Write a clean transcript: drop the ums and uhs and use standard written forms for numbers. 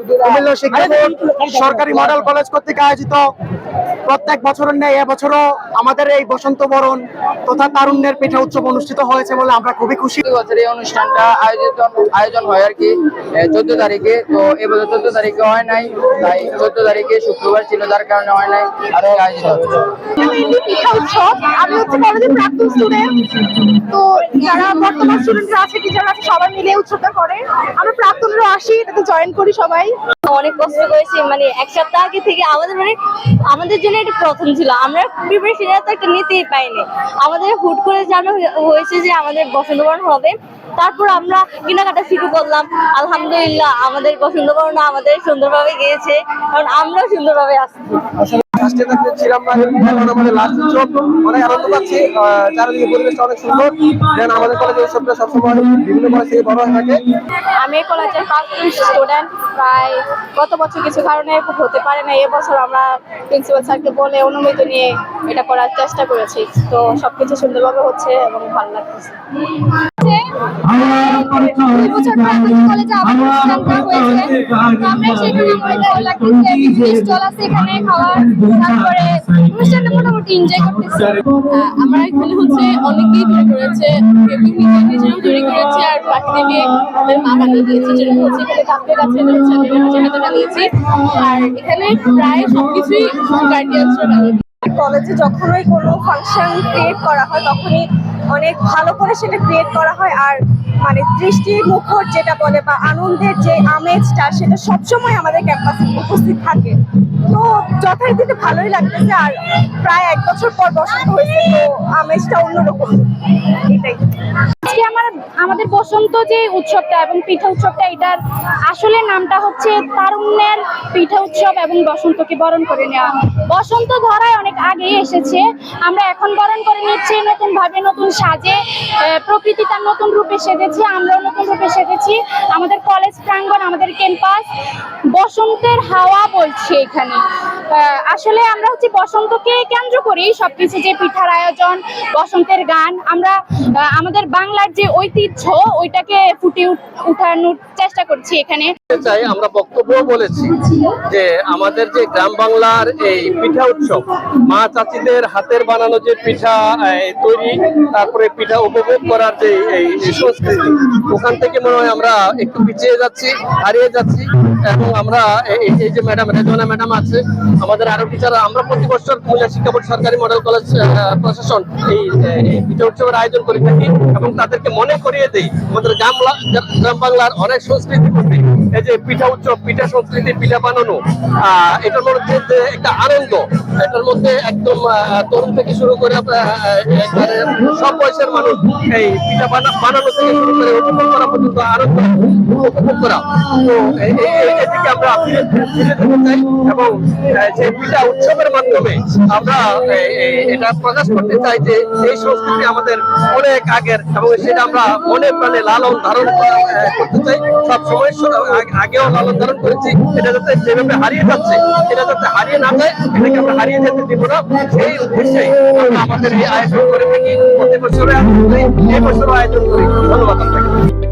কুমিল্লা শিক্ষা বোর্ড সরকারি model college কর্তৃক আয়োজিত প্রত্যেক বছরের ন্যায় এবছরও আমাদের এই বসন্ত বরণ তথা তারুণ্যের পিঠা উৎসব অনুষ্ঠিত হয়েছে বলে আমরা খুবই খুশি। বছর এই অনুষ্ঠানটা আয়োজন হয় আর কি 14 তারিখে। তো এবছর 14 তারিখে হয় নাই, তাই 14 তারিখে শুক্রবার ছিল, যার কারণে হয় নাই। আর আয়োজিত পিঠা উৎসব আমি হচ্ছে কলেজের প্রাক্তন স্টুডেন্ট, তো যারা বর্তমান স্টুডেন্টরা আছে, টিচার আছে, সবাই মিলে উৎসবটা করে। আমরা প্রাক্তনরা আসি, এটাতে জয়েন করি সবাই। অনেক কষ্ট করেছি, মানে এক সপ্তাহ আগে থেকে আমাদের জন্য এটা প্রথম ছিল। আমরা প্রিপারেশন তো একটা নিতেই পাইনি। আমাদের হুট করে জানা হয়েছে যে আমাদের বসন্ত বরণ হবে, তারপর আমরা কেনাকাটা শুরু করলাম। আলহামদুলিল্লাহ আমাদের বসন্ত বরণ আমাদের সুন্দরভাবে গিয়েছে, কারণ আমরাও সুন্দরভাবে আসছি। অনেক আনন্দ পাচ্ছি, চারিদিকে পরিবেশটা অনেক সুন্দর। আমাদের কলেজে উৎসবটা সবসময় বিভিন্ন কলেজ থেকে বড় হয়ে থাকে। আমি কলেজের প্রাক্তন স্টুডেন্ট, প্রায় গত বছর কিছু কারণে হতে পারে না। এবছর আমরা প্রিন্সিপাল স্যারকে বলে অনুমতি নিয়ে এটা করার চেষ্টা করেছি। তো সবকিছু সুন্দরভাবে হচ্ছে এবং ভালো লাগতেছে। মোটামুটি এনজয় করতেছি। আমরা এখানে হচ্ছে অনেকেই তৈরি করেছে, নিজেরাও তৈরি করেছে, আর বাকিদেরকে আমাদের মা বানিয়ে দিয়েছে। যেরকম হচ্ছে এখানে কাপড় গাছে হাতে বানিয়েছি, আর এখানে প্রায় সবকিছুই গার্ডিয়ানসরা বানিয়ে। কলেজে যখনই কোনো ফাংশন ক্রিয়েট করা হয় তখনই অনেক ভালো করে সেটা ক্রিয়েট করা হয়, আর মানে দৃষ্টি মুখর যেটা বলে বা আনন্দের যে আমেজটা, সেটা সবসময় আমাদের ক্যাম্পাসে উপস্থিত থাকে। তো যথারীতিতে ভালোই লাগতেছে, আর প্রায় 1 বছর পর বসন্ত হয়েছে, তো আমেজটা অন্যরকম। এটাই আজকে আমাদের বসন্ত যে উৎসবটা এবং পিঠা উৎসবটা, এটার আসলে নামটা হচ্ছে তারুণ্যের পিঠা উৎসব এবং বসন্তকে বরণ করে নেওয়া। বসন্ত ধরায় অনেক আগেই এসেছে, আমরা এখন বরণ করে নিচ্ছি নতুন ভাবে, নতুন সাজে। প্রকৃতি তার নতুন রূপে সেজেছে, আমরাও নতুন রূপে সেজেছি। আমাদের কলেজ প্রাঙ্গণ, আমাদের ক্যাম্পাস বসন্তের হাওয়া বইছে এখানে। আসলে আমরা হচ্ছে বসন্তকে কেন্দ্র করি সবকিছু, যে পিঠার আয়োজন, বসন্তের গান, আমরা আমাদের বাংলার যে ঐতিহ্য ওইটাকে ফুটে উঠানোর চেষ্টা করছি এখানে। আমরা বক্তব্য বলেছি যে আমাদের যে গ্রাম বাংলার এই পিঠা উৎসব, মা চাচিদের হাতের বানানো যে পিঠা তৈরি, তারপরে পিঠা উপভোগ করার যে এই সংস্কৃতি, ওখান থেকে মনে হয় আমরা একটু পিছিয়ে যাচ্ছি, হারিয়ে যাচ্ছি। এবং আমরা এই যে ম্যাডাম রেজওয়ানা ম্যাডাম আছে, আমাদের আরো টিচাররা, আমরা প্রতি বছর কুমিল্লা শিক্ষা বোর্ড সরকারি মডেল কলেজ প্রশাসন এই পিঠা উৎসবের আয়োজন করে থাকি এবং তাদেরকে মনে করিয়ে দেই আমাদের গ্রাম বাংলার অনেক সংস্কৃতি করতে। এই যে পিঠা উৎসব, পিঠা সংস্কৃতি, পিঠা বানানো, এটার মধ্যে যে একটা আনন্দ, এটার মধ্যে একদম তরুণ থেকে শুরু করে সব বয়সের মানুষ এই পিঠা বানানো থেকে শুরু করে উপভোগ করা পর্যন্ত আনন্দ উপভোগ করা। তো এদিকে আমরা ফিরে যেতে চাই এবং যে পিঠা উৎসবের মাধ্যমে আমরা এটা প্রকাশ করতে চাই যে এই সংস্কৃতি আমাদের অনেক আগের, এবং সেটা আমরা মনে প্রাণে লালন ধারণ করতে চাই। সবসময় আগেও লালন ধারণ করেছি, এটা যাতে যেভাবে হারিয়ে যাচ্ছে, এটা যাতে হারিয়ে না যায়, এটাকে আমরা হারিয়ে যেতে দিব না। সেই উদ্দেশ্যে আমরা আমাদের এই আয়োজন করে থাকি, প্রতি বছরে এই বছরও আয়োজন করি। ধন্যবাদ আপনাকে।